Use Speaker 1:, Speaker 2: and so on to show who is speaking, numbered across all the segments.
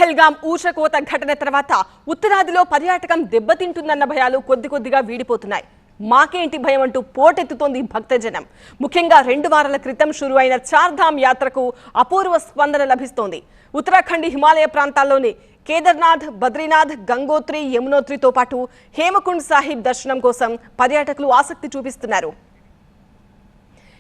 Speaker 1: పహల్గాం ఊచకోత ఘటన తర్వాత ఉత్తరాదిలో పర్యాటకం దెబ్బతింటుందన్న భయాలు కొద్దిగా వీడిపోతున్నాయి. మాకేంటి భయం అంటూ పోటెత్తుతోంది భక్తజనం. ముఖ్యంగా 2 వారాల క్రితం షురు అయిన చార్ధామ్ యాత్రకు అపూర్వ స్పందన లభిస్తోంది. ఉత్తరాఖండ్ హిమాలయ ప్రాంతాల్లోని కేదార్నాథ్, బద్రీనాథ్, గంగోత్రి, యమునోత్రితో పాటు హేమకుండ్ సాహిబ్ దర్శనం కోసం పర్యాటకులు ఆసక్తి చూపిస్తున్నారు.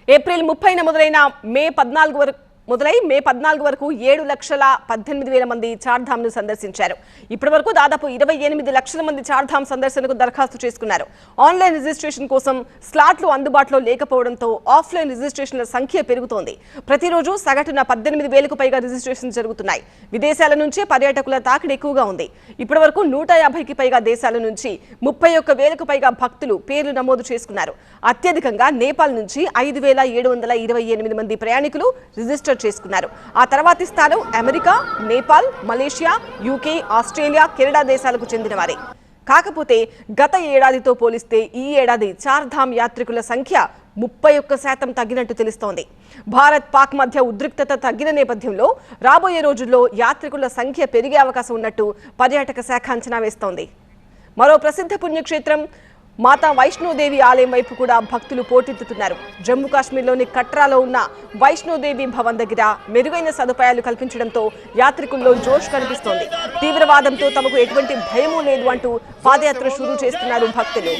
Speaker 1: ఏప్రిల్ 30న మొదలై మే 14 వరకు 7,18,000 మంది చార్ధామ్ను సందర్శించారు. ఇప్పటి వరకు దాదాపు 28 లక్షల మంది చార్ధామ్ సందర్శనకు దరఖాస్తు చేసుకున్నారు. ఆన్లైన్ రిజిస్ట్రేషన్ కోసం స్లాట్లు అందుబాటులో లేకపోవడంతో ఆఫ్లైన్ రిజిస్ట్రేషన్ల సంఖ్య పెరుగుతోంది. ప్రతిరోజు సగటున 18,000కు పైగా రిజిస్ట్రేషన్ జరుగుతున్నాయి. విదేశాల నుంచే పర్యాటకుల తాకిడి ఎక్కువగా ఉంది. ఇప్పటి వరకు 150కి పైగా దేశాల నుంచి 31,000కు పైగా భక్తులు పేర్లు నమోదు చేసుకున్నారు. అత్యధికంగా నేపాల్ నుంచి 5,728 మంది ప్రయాణికులు రిజిస్టర్ చేసుకున్నారు. ఆ తర్వాతి స్థానం America, Nepal, Malaysia, UK, Australia, Canada దేశాలకు చెందిన వారే. కాకపోతే గత ఏడాదితో పోలిస్తే ఈ ఏడాది చార్ధామ్ యాత్రికుల సంఖ్య 31% తగ్గినట్టు తెలుస్తోంది. భారత్ పాక్ మధ్య ఉద్రిక్తత తగ్గిన నేపథ్యంలో రాబోయే రోజుల్లో యాత్రికుల సంఖ్య పెరిగే అవకాశం ఉన్నట్టు పర్యాటక శాఖ అంచనా వేస్తోంది. మరో ప్రసిద్ధ పుణ్యక్షేత్రం మాతా వైష్ణోదేవి ఆలయం వైపు కూడా భక్తులు పోటెత్తుతున్నారు. జమ్మూ కాశ్మీర్లోని కట్రాలో ఉన్న వైష్ణోదేవి భవన్ దగ్గర మెరుగైన సదుపాయాలు కల్పించడంతో యాత్రికుల్లో జోష్ కనిపిస్తోంది. తీవ్రవాదంతో తమకు ఎటువంటి భయమూ లేదు అంటూ పాదయాత్ర షురూ చేస్తున్నారు భక్తులు.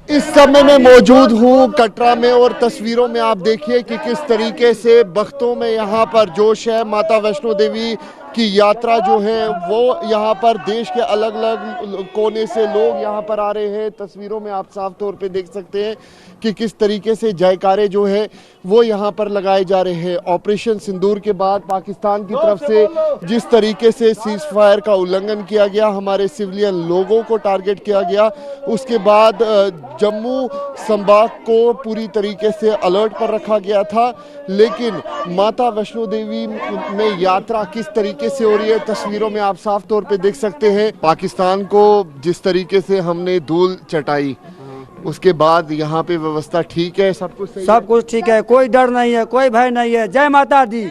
Speaker 2: इस समय मैं मौजूद हूँ कटरा में और तस्वीरों में आप देखिए कि किस तरीके से भक्तों में यहाँ पर जोश है। माता वैष्णो देवी की यात्रा जो है वो यहाँ पर देश के अलग अलग कोने से लोग यहाँ पर आ रहे हैं। तस्वीरों में आप साफ तौर पे देख सकते हैं कि किस तरीके से जयकारे जो है वो यहाँ पर लगाए जा रहे हैं। ऑपरेशन सिंदूर के बाद पाकिस्तान की तरफ से जिस तरीके से सीज फायर का उल्लंघन किया गया, हमारे सिविलियन लोगों को टारगेट किया गया, उसके बाद जम्मू संभाग को पूरी तरीके से अलर्ट पर रखा गया था। लेकिन माता वैष्णो देवी में यात्रा किस तरीके से हो रही है तस्वीरों में आप साफ तौर पे देख सकते हैं। पाकिस्तान को जिस तरीके से हमने धूल चटाई, उसके बाद यहाँ पे व्यवस्था ठीक है, सब कुछ
Speaker 3: ठीक है, कोई डर नहीं है, कोई भय नहीं है। जय माता दी।